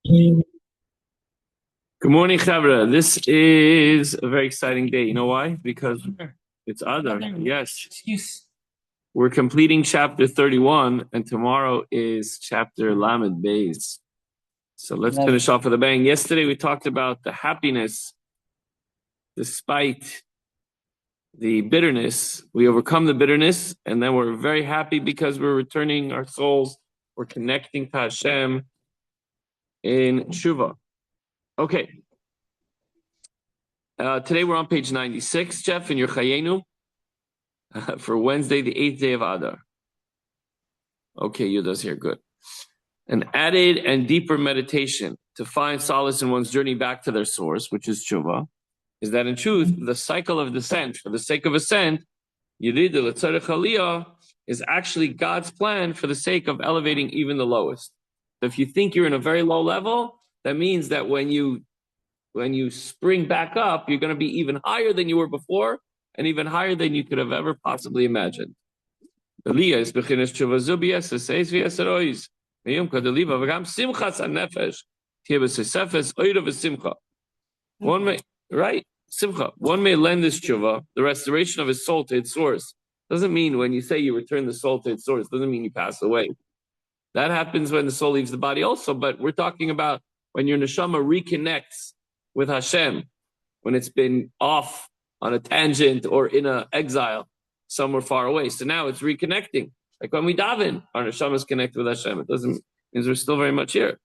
Good morning, Chavra. This is a very exciting day. You know why? Because it's Adar. Yes. We're completing chapter 31, and tomorrow is chapter Lamed Beis. So let's finish off with a bang. Yesterday we talked about the happiness despite the bitterness. We overcome the bitterness, and then we're very happy because we're returning our souls. We're connecting to Hashem in Tshuva. Okay. Today we're on page 96, Jeff, in your Chayenu, for Wednesday, the 8th day of Adar. Okay, Yuda's here, good. An added and deeper meditation to find solace in one's journey back to their source, which is Tshuva, is that in truth, the cycle of descent, for the sake of ascent, Yerida L'Tzarech Aliyah, is actually God's plan for the sake of elevating even the lowest. So if you think you're in a very low level, that means that when you spring back up, you're going to be even higher than you were before, and even higher than you could have ever possibly imagined. One may lend this tshuva, the restoration of his soul to its source. Doesn't mean when you say you return the soul to its source, doesn't mean you pass away. That happens when the soul leaves the body also, but we're talking about when your neshama reconnects with Hashem, when it's been off on a tangent or in an exile somewhere far away. So now it's reconnecting. Like when we daven, our neshama is connected with Hashem. It doesn't mean we're still very much here.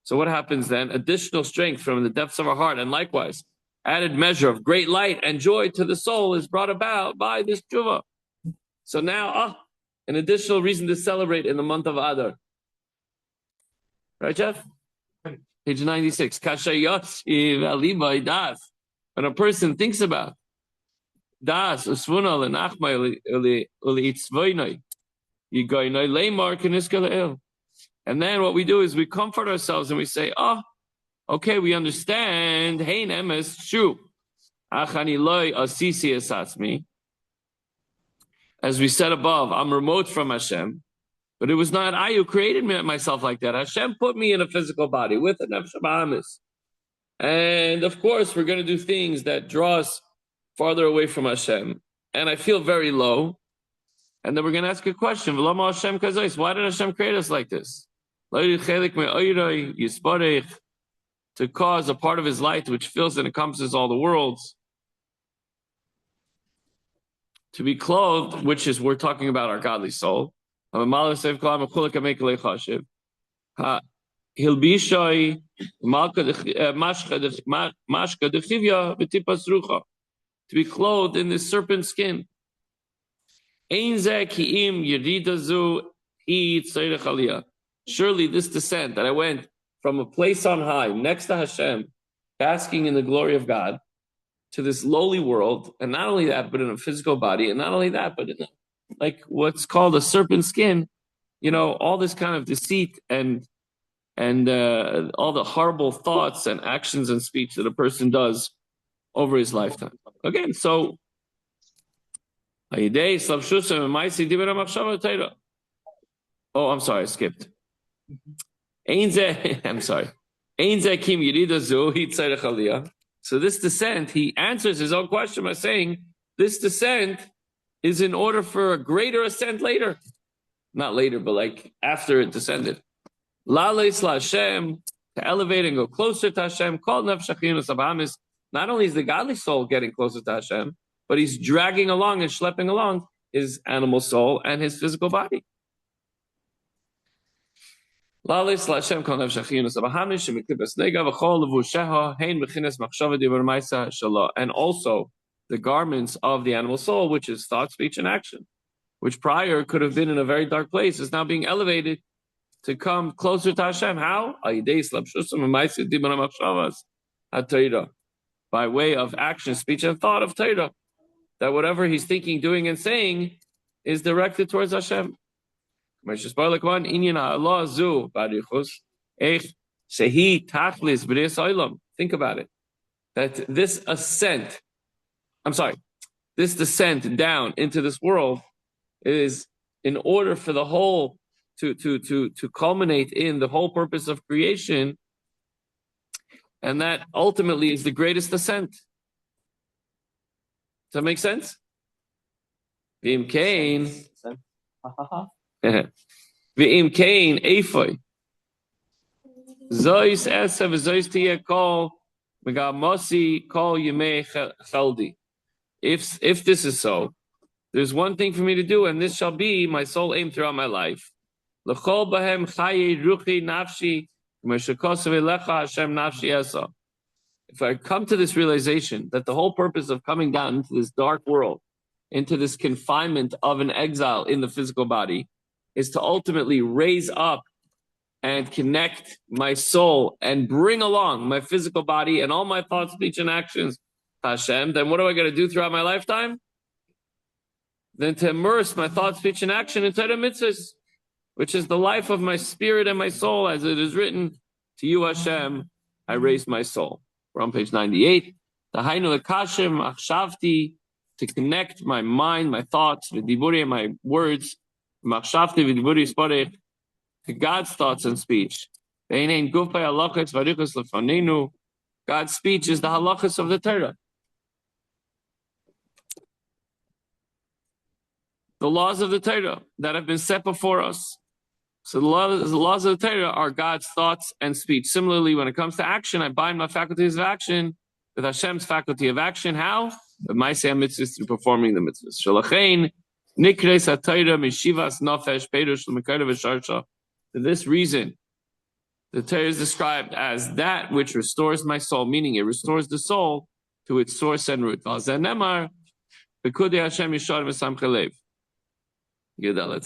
So what happens then? Additional strength from the depths of our heart, and likewise, added measure of great light and joy to the soul is brought about by this tshuva. So now, an additional reason to celebrate in the month of Adar. Right, Jeff? Page 96. When a person thinks about das, and then what we do is we comfort ourselves and we say, okay, we understand. Hey, nemes, true. As we said above, I'm remote from Hashem. But it was not I who created myself like that. Hashem put me in a physical body with a nefesh ba'amis. And of course, we're going to do things that draw us farther away from Hashem. And I feel very low. And then we're going to ask a question. Why did Hashem create us like this? To cause a part of his light which fills and encompasses all the worlds. To be clothed, which is, we're talking about our godly soul. Hilbishai to be clothed in this serpent skin. Surely this descent that I went from a place on high next to Hashem, basking in the glory of God, to this lowly world, and not only that, but in a physical body, and not only that, but in like what's called a serpent skin, all this kind of deceit and all the horrible thoughts and actions and speech that a person does over his lifetime. Again, so I'm sorry, I skipped. I'm sorry. So this descent, he answers his own question by saying, this descent is in order for a greater ascent later. Not later, but like after it descended. La'aleis la'Hashem, to elevate and go closer to Hashem. Not only is the godly soul getting closer to Hashem, but he's dragging along and schlepping along his animal soul and his physical body. La'aleis la'Hashem kol nefesh achiyus abahamis shemiklipas nega v'chol levusheha hein b'chines machshava divrei ma'isa shalom. And also the garments of the animal soul, which is thought, speech, and action, which prior could have been in a very dark place, is now being elevated to come closer to Hashem. How? By way of action, speech, and thought of Torah. That whatever he's thinking, doing, and saying is directed towards Hashem. Think about it. That this descent down into this world is in order for the whole to culminate in the whole purpose of creation And that ultimately is the greatest ascent. Does that make sense? V'im kain. V'im kain eifoi. Zois esav zois tiyeh kol megamosi kol yemei chaldi. If this is so, there's one thing for me to do, and this shall be my sole aim throughout my life. L'chol bahem chaye ruchi nafshi m'shekosav elecha Hashem nafshi esa. If I come to this realization that the whole purpose of coming down into this dark world, into this confinement of an exile in the physical body, is to ultimately raise up and connect my soul and bring along my physical body and all my thoughts, speech, and actions to Hashem, then what am I going to do throughout my lifetime? Then to immerse my thought, speech, and action into the mitzvahs, which is the life of my spirit and my soul, as it is written, to you, Hashem, I raised my soul. We're on page 98. To connect my mind, my thoughts, v'diburi, my words, to God's thoughts and speech. God's speech is the halachas of the Torah. The laws of the Torah that have been set before us. So the laws of the Torah are God's thoughts and speech. Similarly, when it comes to action, I bind my faculties of action with Hashem's faculty of action. How? With my mitzvahs, through performing the mitzvahs. Shalachein nikres haTorah mishivas nafesh perush l'mekayda v'sharsha. For this reason, the Torah is described as that which restores my soul, meaning it restores the soul to its source and root. Let's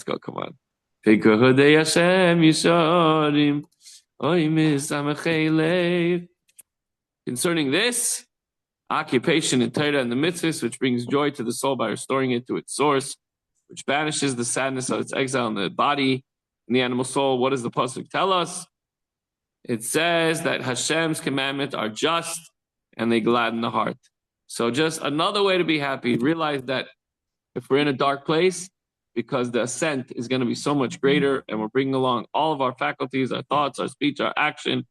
go, come on. Concerning this, occupation in Torah and the mitzvahs, which brings joy to the soul by restoring it to its source, which banishes the sadness of its exile in the body and the animal soul. What does the pasuk tell us? It says that Hashem's commandments are just and they gladden the heart. So just another way to be happy. Realize that if we're in a dark place, because the ascent is going to be so much greater, and we're bringing along all of our faculties, our thoughts, our speech, our action,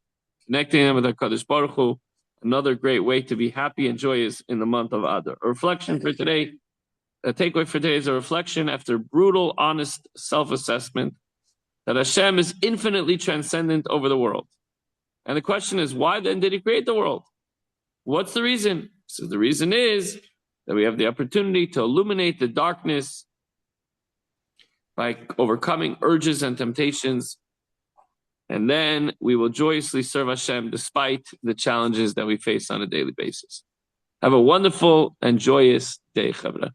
connecting them with our Kadosh Baruch Hu. Another great way to be happy and joyous in the month of Adar. A reflection for today, a takeaway for today is a reflection after brutal, honest self-assessment that Hashem is infinitely transcendent over the world. And the question is, why then did He create the world? What's the reason? So the reason is that we have the opportunity to illuminate the darkness by overcoming urges and temptations, and then we will joyously serve Hashem despite the challenges that we face on a daily basis. Have a wonderful and joyous day, Chavra.